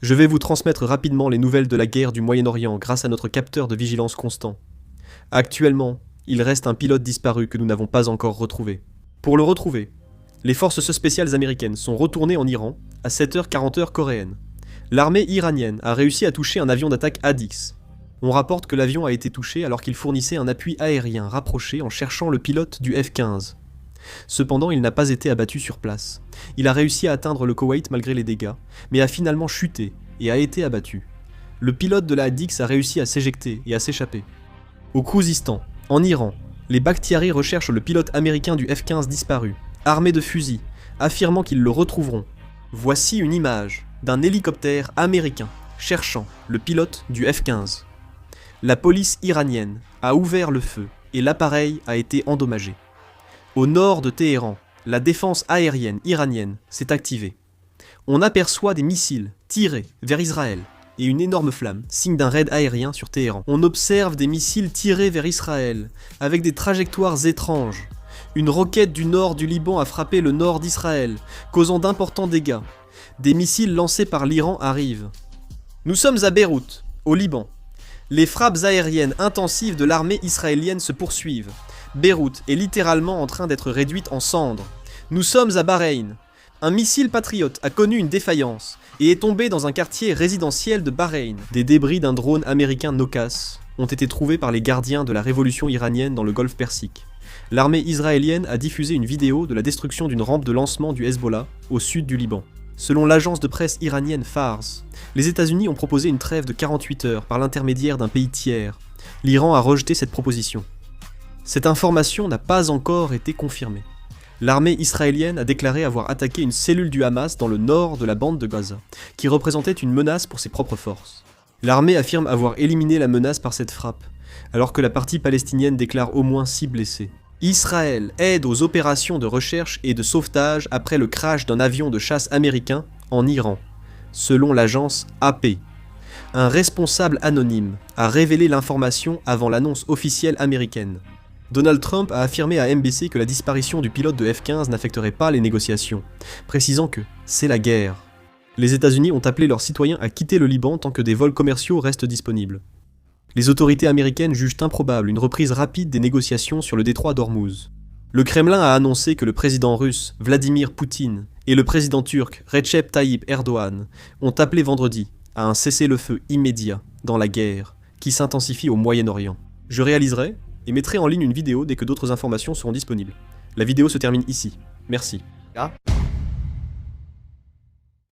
Je vais vous transmettre rapidement les nouvelles de la guerre du Moyen-Orient grâce à notre capteur de vigilance constant. Actuellement, il reste un pilote disparu que nous n'avons pas encore retrouvé. Pour le retrouver, les forces spéciales américaines sont retournées en Iran à 7h-40h coréenne. L'armée iranienne a réussi à toucher un avion d'attaque ADIX. On rapporte que l'avion a été touché alors qu'il fournissait un appui aérien rapproché en cherchant le pilote du F-15. Cependant, il n'a pas été abattu sur place. Il a réussi à atteindre le Koweït malgré les dégâts, mais a finalement chuté et a été abattu. Le pilote de la ADIX a réussi à s'éjecter et à s'échapper. Au Khuzistan, en Iran, les Bakhtiari recherchent le pilote américain du F-15 disparu, armé de fusils, affirmant qu'ils le retrouveront. Voici une image d'un hélicoptère américain cherchant le pilote du F-15. La police iranienne a ouvert le feu et l'appareil a été endommagé. Au nord de Téhéran, la défense aérienne iranienne s'est activée. On aperçoit des missiles tirés vers Israël et une énorme flamme, signe d'un raid aérien sur Téhéran. On observe des missiles tirés vers Israël, avec des trajectoires étranges. Une roquette du nord du Liban a frappé le nord d'Israël, causant d'importants dégâts. Des missiles lancés par l'Iran arrivent. Nous sommes à Beyrouth, au Liban. Les frappes aériennes intensives de l'armée israélienne se poursuivent. Beyrouth est littéralement en train d'être réduite en cendres. Nous sommes à Bahreïn. Un missile patriote a connu une défaillance et est tombé dans un quartier résidentiel de Bahreïn. Des débris d'un drone américain Nokas ont été trouvés par les gardiens de la révolution iranienne dans le golfe Persique. L'armée israélienne a diffusé une vidéo de la destruction d'une rampe de lancement du Hezbollah au sud du Liban. Selon l'agence de presse iranienne Fars, les États-Unis ont proposé une trêve de 48 heures par l'intermédiaire d'un pays tiers. L'Iran a rejeté cette proposition. Cette information n'a pas encore été confirmée. L'armée israélienne a déclaré avoir attaqué une cellule du Hamas dans le nord de la bande de Gaza, qui représentait une menace pour ses propres forces. L'armée affirme avoir éliminé la menace par cette frappe, alors que la partie palestinienne déclare au moins 6 blessés. Israël aide aux opérations de recherche et de sauvetage après le crash d'un avion de chasse américain en Iran, selon l'agence AP. Un responsable anonyme a révélé l'information avant l'annonce officielle américaine. Donald Trump a affirmé à NBC que la disparition du pilote de F-15 n'affecterait pas les négociations, précisant que c'est la guerre. Les États-Unis ont appelé leurs citoyens à quitter le Liban tant que des vols commerciaux restent disponibles. Les autorités américaines jugent improbable une reprise rapide des négociations sur le détroit d'Ormuz. Le Kremlin a annoncé que le président russe Vladimir Poutine et le président turc Recep Tayyip Erdogan ont appelé vendredi à un cessez-le-feu immédiat dans la guerre qui s'intensifie au Moyen-Orient. Je réaliserai et mettrai en ligne une vidéo dès que d'autres informations seront disponibles. La vidéo se termine ici. Merci.